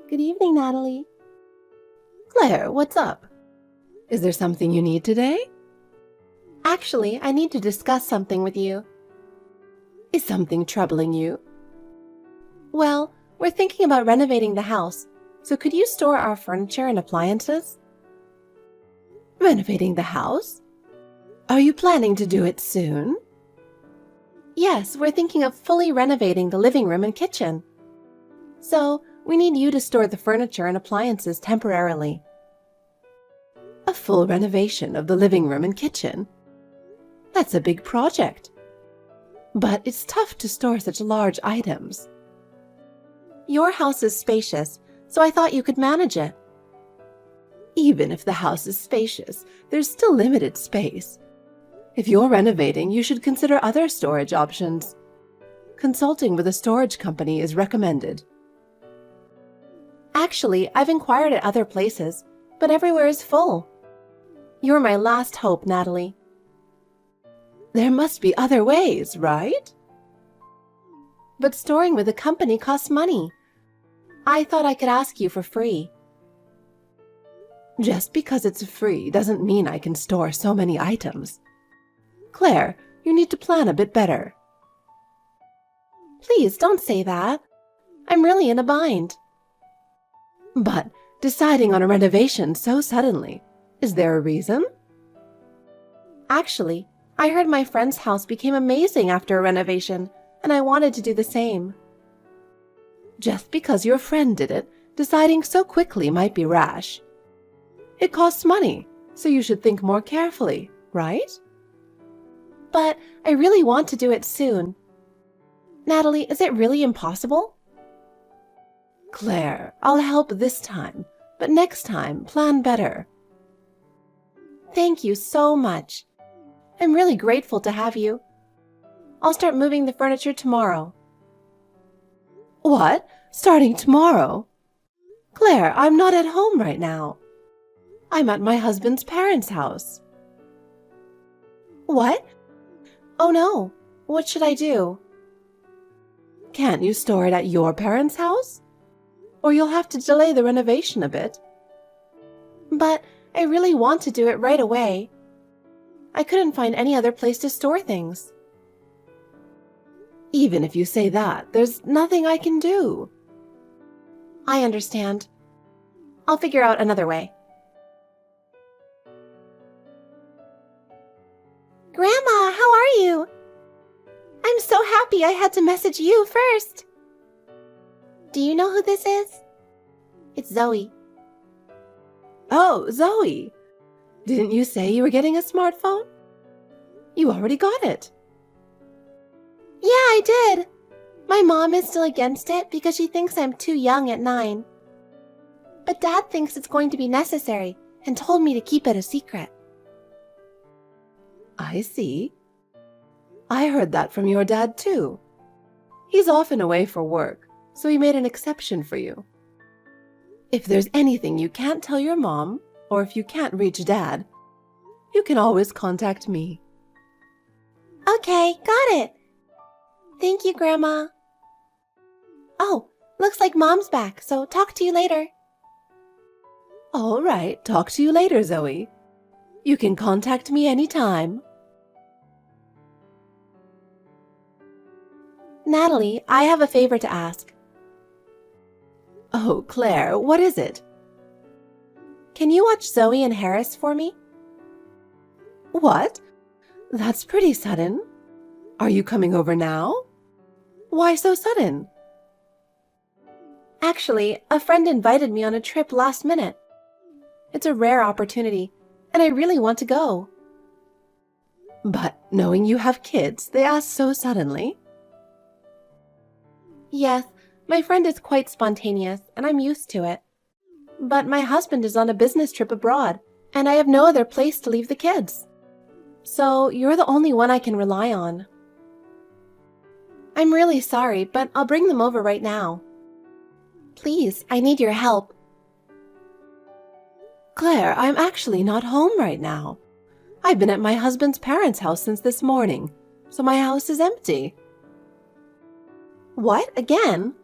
Good evening, Natalie. Claire, what's up? Is there something you need today? Actually, I need to discuss something with you. Is something troubling you? Well, we're thinking about renovating the house, so could you store our furniture and appliances? Renovating the house? Are you planning to do it soon? Yes, we're thinking of fully renovating the living room and kitchen. So, we need you to store the furniture and appliances temporarily. A full renovation of the living room and kitchen? That's a big project. But it's tough to store such large items. Your house is spacious, so I thought you could manage it. Even if the house is spacious, there's still limited space. If you're renovating, you should consider other storage options. Consulting with a storage company is recommended. Actually, I've inquired at other places, but everywhere is full. You're my last hope, Natalie. There must be other ways, right? But storing with a company costs money. I thought I could ask you for free. Just because it's free doesn't mean I can store so many items. Claire, you need to plan a bit better. Please don't say that. I'm really in a bind. But deciding on a renovation so suddenly, is there a reason? Actually, I heard my friend's house became amazing after a renovation, and I wanted to do the same. Just because your friend did it, deciding so quickly might be rash. It costs money, so you should think more carefully, right? But I really want to do it soon. Natalie, is it really impossible? Claire, I'll help this time, but next time, plan better. Thank you so much. I'm really grateful to have you. I'll start moving the furniture tomorrow. What? Starting tomorrow? Claire, I'm not at home right now. I'm at my husband's parents' house. What? Oh no, what should I do? Can't you store it at your parents' house? Or you'll have to delay the renovation a bit. But I really want to do it right away. I couldn't find any other place to store things. Even if you say that, there's nothing I can do. I understand. I'll figure out another way. Grandma, how are you? I'm so happy I had to message you first. Do you know who this is? It's Zoe. Oh, Zoe. Didn't you say you were getting a smartphone? You already got it. Yeah, I did. My mom is still against it because she thinks I'm too young at 9. But Dad thinks it's going to be necessary and told me to keep it a secret. I see. I heard that from your dad too. He's often away for work, so he made an exception for you. If there's anything you can't tell your mom, or if you can't reach Dad, you can always contact me. Okay, got it. Thank you, Grandma. Oh, looks like Mom's back, so talk to you later. All right, talk to you later, Zoe. You can contact me anytime. Natalie, I have a favor to ask. Oh, Claire, what is it? Can you watch Zoe and Harris for me? What? That's pretty sudden. Are you coming over now? Why so sudden? Actually, a friend invited me on a trip last minute. It's a rare opportunity, and I really want to go. But knowing you have kids, they ask so suddenly. Yes, my friend is quite spontaneous, and I'm used to it. But my husband is on a business trip abroad, and I have no other place to leave the kids. So you're the only one I can rely on. I'm really sorry, but I'll bring them over right now. Please, I need your help. Claire, I'm actually not home right now. I've been at my husband's parents' house since this morning, so my house is empty. What? Again?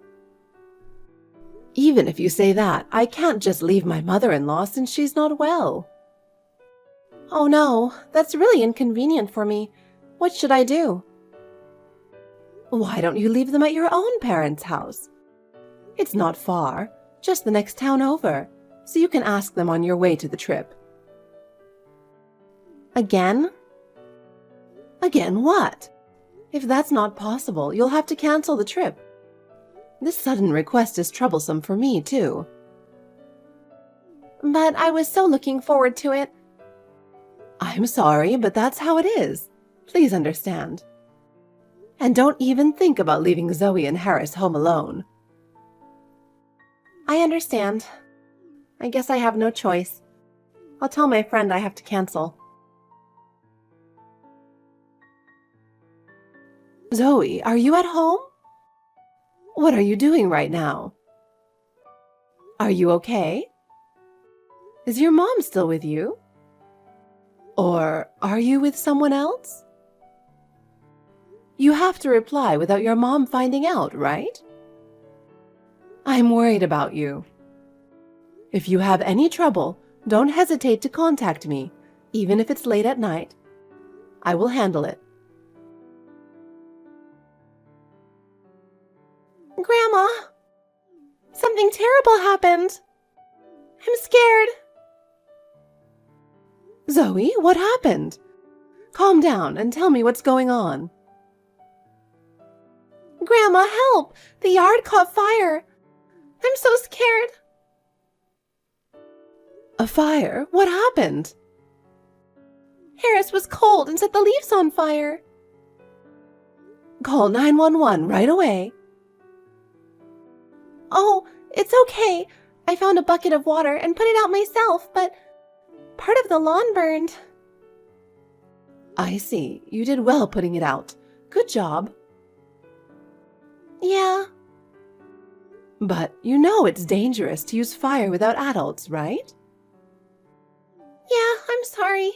Even if you say that, I can't just leave my mother-in-law since she's not well. Oh no, that's really inconvenient for me. What should I do? Why don't you leave them at your own parents' house? It's not far, just the next town over, so you can ask them on your way to the trip. Again? Again what? If that's not possible, you'll have to cancel the trip. This sudden request is troublesome for me, too. But I was so looking forward to it. I'm sorry, but that's how it is. Please understand. And don't even think about leaving Zoe and Harris home alone. I understand. I guess I have no choice. I'll tell my friend I have to cancel. Zoe, are you at home? What are you doing right now? Are you okay? Is your mom still with you? Or are you with someone else? You have to reply without your mom finding out, right? I'm worried about you. If you have any trouble, don't hesitate to contact me, even if it's late at night. I will handle it. Grandma! Something terrible happened. I'm scared. Zoe, what happened? Calm down and tell me what's going on. Grandma, help! The yard caught fire. I'm so scared. A fire? What happened? Harris was cold and set the leaves on fire. Call 911 right away. Oh, it's okay. I found a bucket of water and put it out myself, but part of the lawn burned. I see. You did well putting it out. Good job. Yeah. But you know it's dangerous to use fire without adults, right? Yeah, I'm sorry.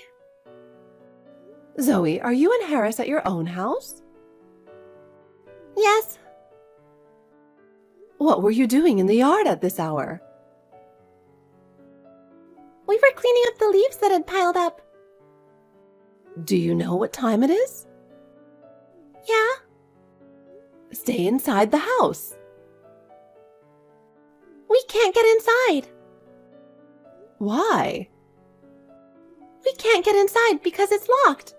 Zoe, are you and Harris at your own house? Yes. What were you doing in the yard at this hour? We were cleaning up the leaves that had piled up. Do you know what time it is? Yeah. Stay inside the house. We can't get inside. Why? We can't get inside because it's locked.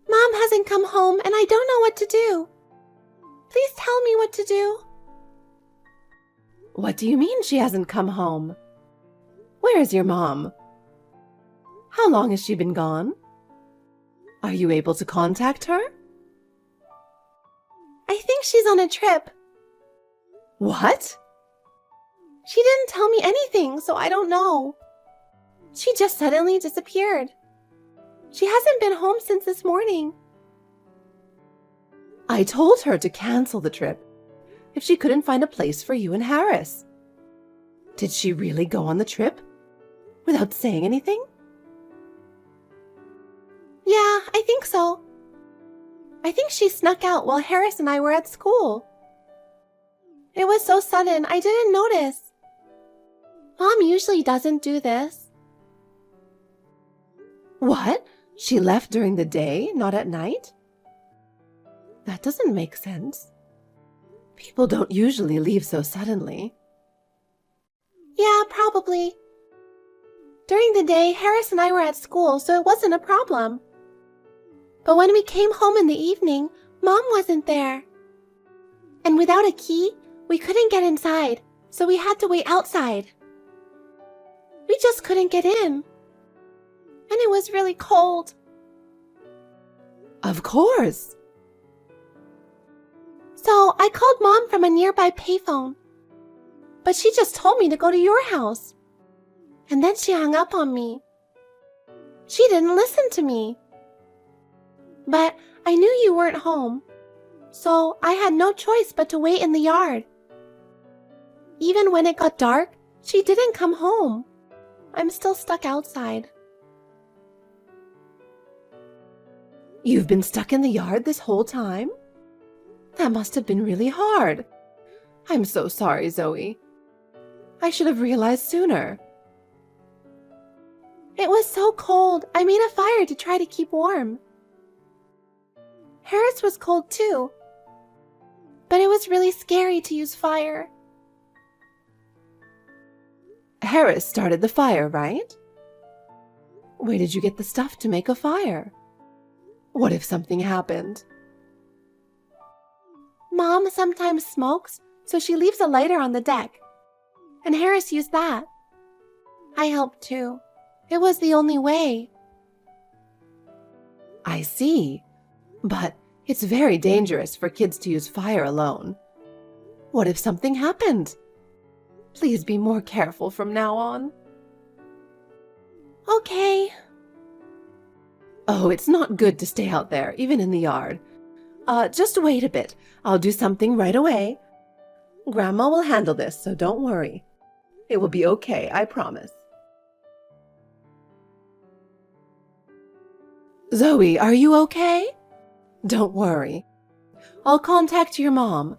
Mom hasn't come home and I don't know what to do. Please tell me what to do. What do you mean she hasn't come home? Where is your mom? How long has she been gone? Are you able to contact her? I think she's on a trip. What? She didn't tell me anything, so I don't know. She just suddenly disappeared. She hasn't been home since this morning. I told her to cancel the trip if she couldn't find a place for you and Harris. Did she really go on the trip without saying anything? Yeah, I think so. I think she snuck out while Harris and I were at school. It was so sudden, I didn't notice. Mom usually doesn't do this. What? She left during the day, not at night? That doesn't make sense. People don't usually leave so suddenly. Yeah, probably. During the day, Harris and I were at school, so it wasn't a problem. But when we came home in the evening, Mom wasn't there. And without a key, we couldn't get inside, so we had to wait outside. We just couldn't get in. And it was really cold. Of course. So I called Mom from a nearby payphone. But she just told me to go to your house. And then she hung up on me. She didn't listen to me. But I knew you weren't home. So I had no choice but to wait in the yard. Even when it got dark, she didn't come home. I'm still stuck outside. You've been stuck in the yard this whole time? That must have been really hard. I'm so sorry, Zoe. I should have realized sooner. It was so cold. I made a fire to try to keep warm. Harris was cold too. But it was really scary to use fire. Harris started the fire, right? Where did you get the stuff to make a fire? What if something happened? Mom sometimes smokes, so she leaves a lighter on the deck. And Harris used that. I helped too. It was the only way. I see. But it's very dangerous for kids to use fire alone. What if something happened? Please be more careful from now on. Okay. Oh, it's not good to stay out there, even in the yard. Just wait a bit. I'll do something right away. Grandma will handle this, so don't worry. It will be okay, I promise. Zoe, are you okay? Don't worry. I'll contact your mom.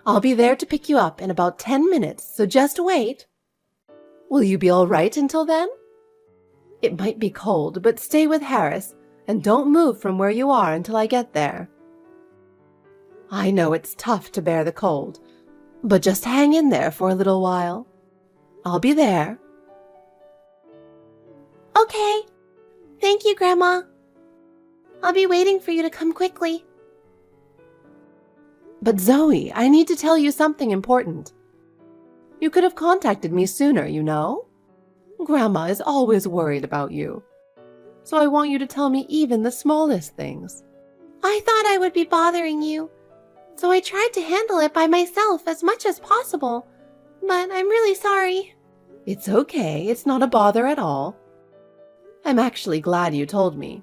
I'll be there to pick you up in about 10 minutes, so just wait. Will you be all right until then? It might be cold, but stay with Harris and don't move from where you are until I get there. I know it's tough to bear the cold, but just hang in there for a little while. I'll be there. Okay. Thank you, Grandma. I'll be waiting for you to come quickly. But Zoe, I need to tell you something important. You could have contacted me sooner, you know? Grandma is always worried about you. So I want you to tell me even the smallest things. I thought I would be bothering you, so I tried to handle it by myself as much as possible. But I'm really sorry. It's okay, it's not a bother at all. I'm actually glad you told me.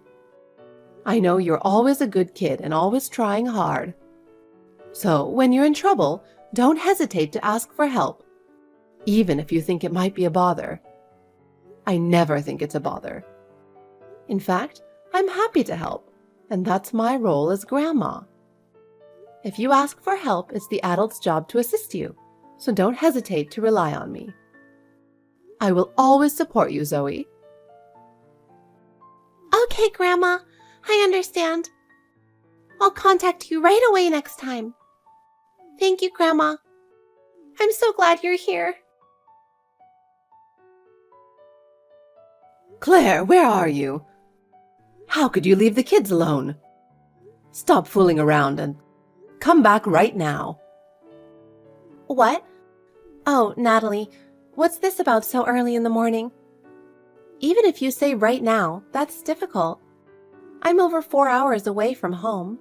I know you're always a good kid and always trying hard. So when you're in trouble, don't hesitate to ask for help, even if you think it might be a bother. I never think it's a bother. In fact, I'm happy to help, and that's my role as grandma. If you ask for help, it's the adult's job to assist you, so don't hesitate to rely on me. I will always support you, Zoe. Okay, Grandma, I understand. I'll contact you right away next time. Thank you, Grandma. I'm so glad you're here. Claire, where are you? How could you leave the kids alone? Stop fooling around and come back right now. What? Oh, Natalie, what's this about so early in the morning? Even if you say right now, that's difficult. I'm over 4 hours away from home.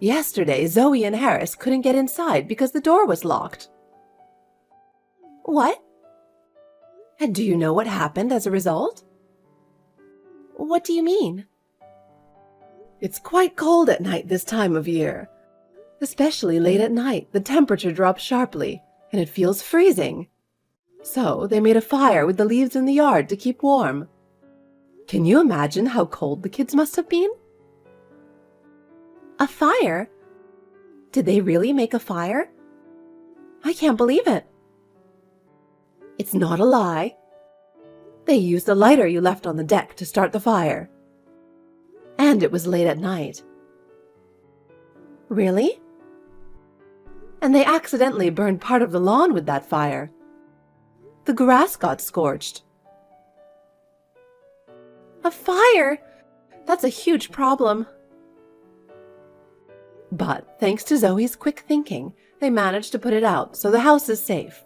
Yesterday, Zoe and Harris couldn't get inside because the door was locked. What? And do you know what happened as a result? What do you mean? It's quite cold at night this time of year. Especially late at night, the temperature drops sharply, and it feels freezing. So they made a fire with the leaves in the yard to keep warm. Can you imagine how cold the kids must have been? A fire? Did they really make a fire? I can't believe it. It's not a lie. They used the lighter you left on the deck to start the fire. And it was late at night. Really? And they accidentally burned part of the lawn with that fire. The grass got scorched. A fire? That's a huge problem. But thanks to Zoe's quick thinking, they managed to put it out, so the house is safe.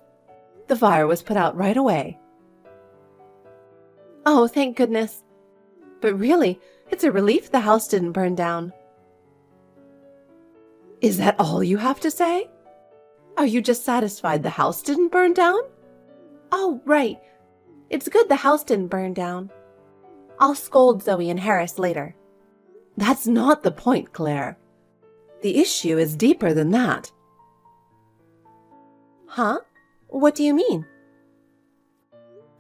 The fire was put out right away. Oh, thank goodness. But really, it's a relief the house didn't burn down. Is that all you have to say? Are you just satisfied the house didn't burn down? Oh, right. It's good the house didn't burn down. I'll scold Zoe and Harris later. That's not the point, Claire. The issue is deeper than that. Huh? What do you mean?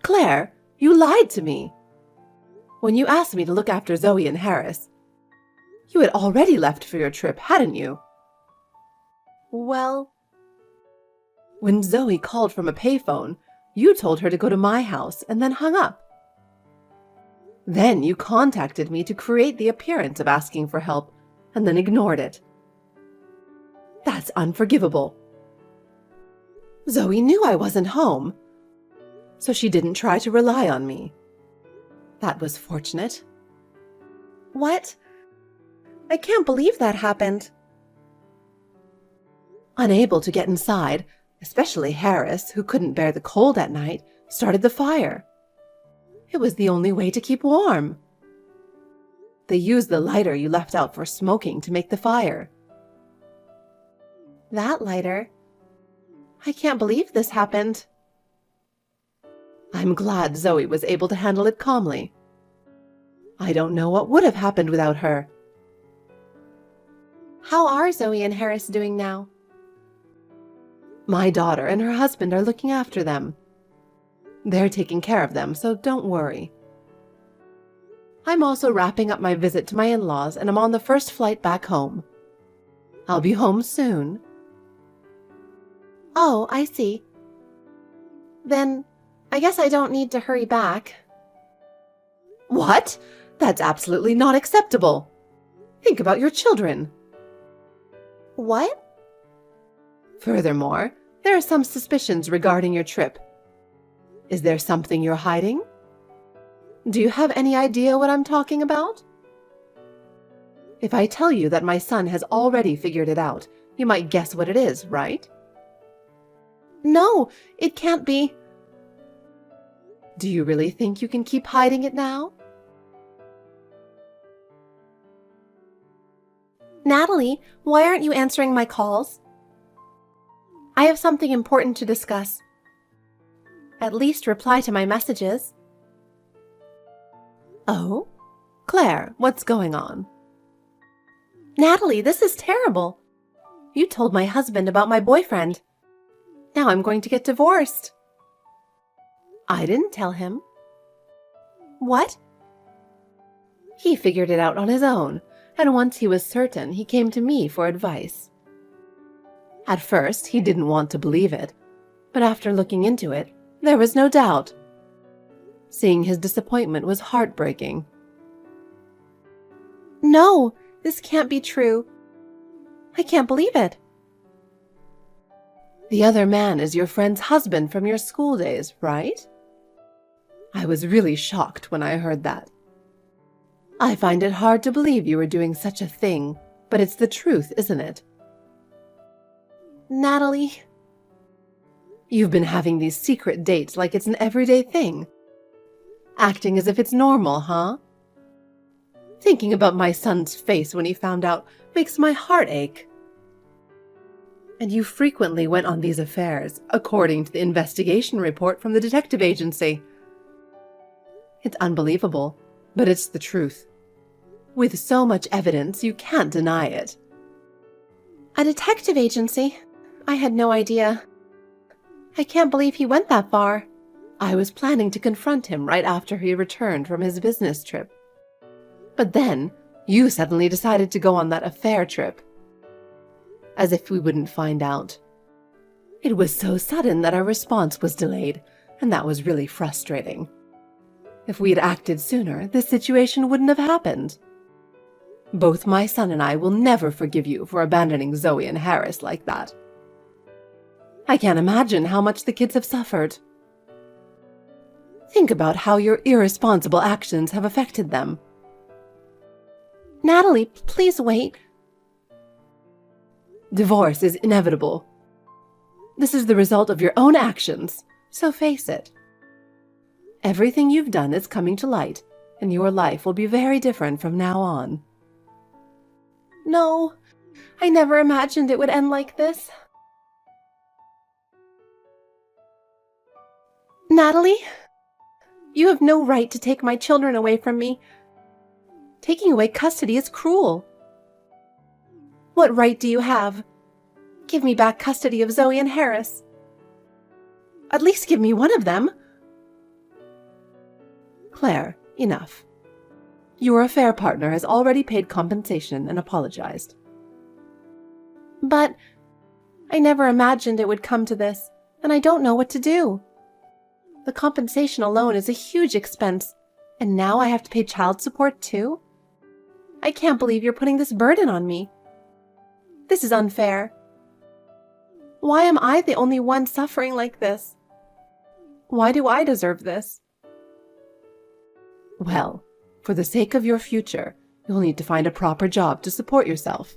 Claire, you lied to me. When you asked me to look after Zoe and Harris, you had already left for your trip, hadn't you? Well, when Zoe called from a payphone, you told her to go to my house and then hung up. Then you contacted me to create the appearance of asking for help and then ignored it. That's unforgivable. Zoe knew I wasn't home, so she didn't try to rely on me. That was fortunate. what? I can't believe that happened. Unable to get inside, especially Harris, who couldn't bear the cold at night, started the fire. It was the only way to keep warm. They used the lighter you left out for smoking to make the fire. That lighter? I can't believe this happened. I'm glad Zoe was able to handle it calmly. I don't know what would have happened without her. How are Zoe and Harris doing now? My daughter and her husband are looking after them. They're taking care of them, so don't worry. I'm also wrapping up my visit to my in-laws and I'm on the first flight back home. I'll be home soon. Oh, I see. Then, I guess I don't need to hurry back. What? That's absolutely not acceptable. Think about your children. What? Furthermore, there are some suspicions regarding your trip. Is there something you're hiding? Do you have any idea what I'm talking about? If I tell you that my son has already figured it out, you might guess what it is, right? No, it can't be. Do you really think you can keep hiding it now? Natalie, why aren't you answering my calls? I have something important to discuss. At least reply to my messages. Oh? Claire, what's going on? Natalie, this is terrible. You told my husband about my boyfriend. Now I'm going to get divorced. I didn't tell him. What? He figured it out on his own, and once he was certain, he came to me for advice. At first, he didn't want to believe it, but after looking into it, there was no doubt. Seeing his disappointment was heartbreaking. No, this can't be true. I can't believe it. The other man is your friend's husband from your school days, right? I was really shocked when I heard that. I find it hard to believe you were doing such a thing, but it's the truth, isn't it? Natalie. You've been having these secret dates like it's an everyday thing. Acting as if it's normal, huh? Thinking about my son's face when he found out makes my heart ache. And you frequently went on these affairs, according to the investigation report from the detective agency. It's unbelievable, but it's the truth. With so much evidence, you can't deny it. A detective agency? I had no idea. I can't believe he went that far. I was planning to confront him right after he returned from his business trip. But then, you suddenly decided to go on that affair trip. As if we wouldn't find out. It was so sudden that our response was delayed, and that was really frustrating. If we had acted sooner, this situation wouldn't have happened. Both my son and I will never forgive you for abandoning Zoe and Harris like that. I can't imagine how much the kids have suffered. Think about how your irresponsible actions have affected them. Natalie, please wait. Divorce is inevitable. This is the result of your own actions, so face it. Everything you've done is coming to light, and your life will be very different from now on. No, I never imagined it would end like this. Natalie, you have no right to take my children away from me. Taking away custody is cruel. What right do you have? Give me back custody of Zoe and Harris. At least give me one of them. Claire, enough. Your affair partner has already paid compensation and apologized. But I never imagined it would come to this, and I don't know what to do. The compensation alone is a huge expense, and now I have to pay child support too? I can't believe you're putting this burden on me. This is unfair. Why am I the only one suffering like this? Why do I deserve this? Well, for the sake of your future, you'll need to find a proper job to support yourself.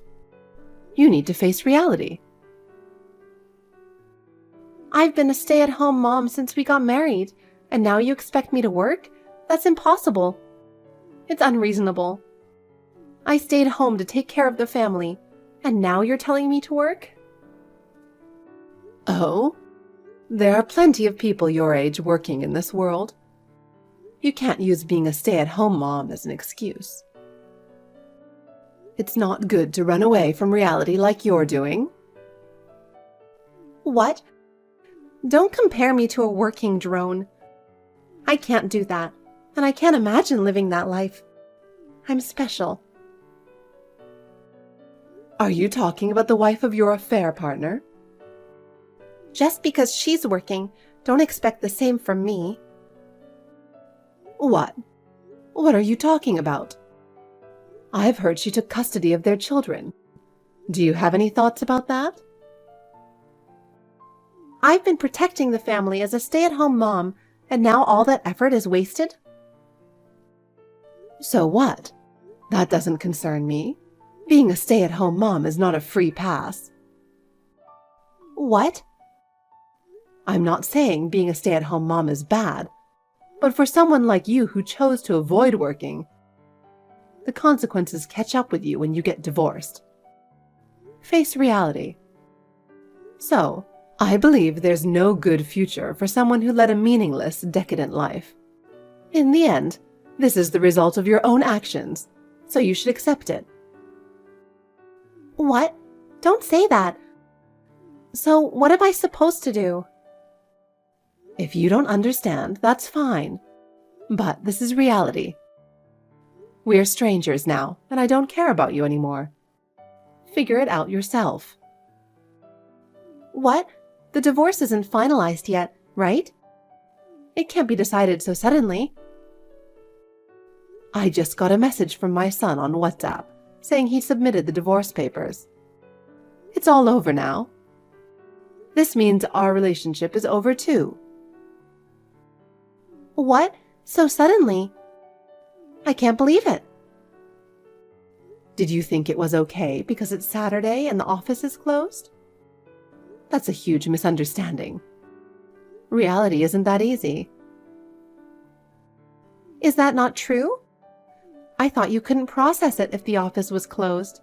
You need to face reality. I've been a stay-at-home mom since we got married, and now you expect me to work? That's impossible. It's unreasonable. I stayed home to take care of the family, and now you're telling me to work? Oh? There are plenty of people your age working in this world. You can't use being a stay-at-home mom as an excuse. It's not good to run away from reality like you're doing. What? Don't compare me to a working drone. I can't do that, and I can't imagine living that life. I'm special. Are you talking about the wife of your affair partner? Just because she's working, don't expect the same from me. What? What are you talking about? I've heard she took custody of their children. Do you have any thoughts about that? I've been protecting the family as a stay-at-home mom, and now all that effort is wasted? So what? That doesn't concern me. Being a stay-at-home mom is not a free pass. What? I'm not saying being a stay-at-home mom is bad, but for someone like you who chose to avoid working, the consequences catch up with you when you get divorced. Face reality. So, I believe there's no good future for someone who led a meaningless, decadent life. In the end, this is the result of your own actions, so you should accept it. What? Don't say that. So, what am I supposed to do? If you don't understand, that's fine. But this is reality. We're strangers now, and I don't care about you anymore. Figure it out yourself. What? The divorce isn't finalized yet, right? It can't be decided so suddenly. I just got a message from my son on WhatsApp saying he submitted the divorce papers. It's all over now. This means our relationship is over too. What? So suddenly? I can't believe it. Did you think it was okay because it's Saturday and the office is closed? That's a huge misunderstanding. Reality isn't that easy. Is that not true? I thought you couldn't process it if the office was closed.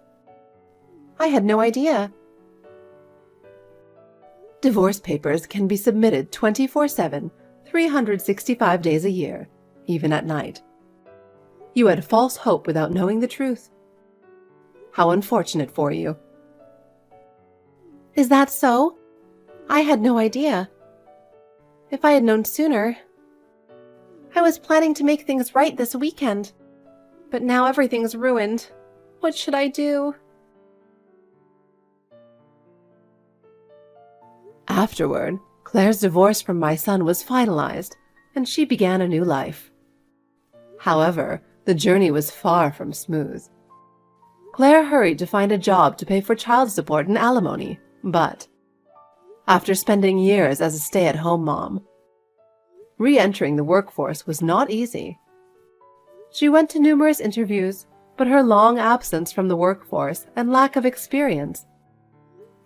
I had no idea. Divorce papers can be submitted 24/7, 365 days a year, even at night. You had false hope without knowing the truth. How unfortunate for you. Is that so? I had no idea. If I had known sooner. I was planning to make things right this weekend, but now everything's ruined. What should I do? Afterward, Claire's divorce from my son was finalized, and she began a new life. However, the journey was far from smooth. Claire hurried to find a job to pay for child support and alimony, but after spending years as a stay-at-home mom, re-entering the workforce was not easy. She went to numerous interviews, but her long absence from the workforce and lack of experience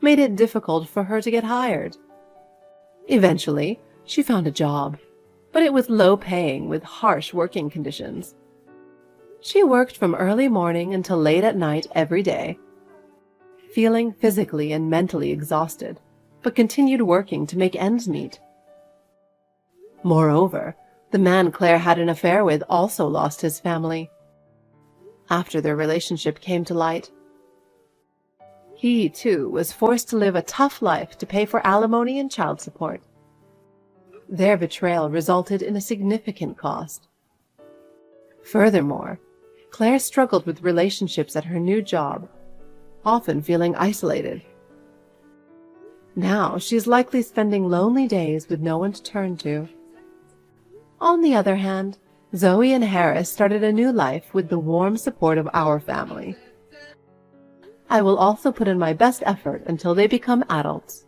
made it difficult for her to get hired. Eventually, she found a job, but it was low-paying with harsh working conditions. She worked from early morning until late at night every day, feeling physically and mentally exhausted, but continued working to make ends meet. Moreover, the man Claire had an affair with also lost his family. After their relationship came to light, he, too, was forced to live a tough life to pay for alimony and child support. Their betrayal resulted in a significant cost. Furthermore, Claire struggled with relationships at her new job, often feeling isolated. Now she's likely spending lonely days with no one to turn to. On the other hand, Zoe and Harris started a new life with the warm support of our family. I will also put in my best effort until they become adults.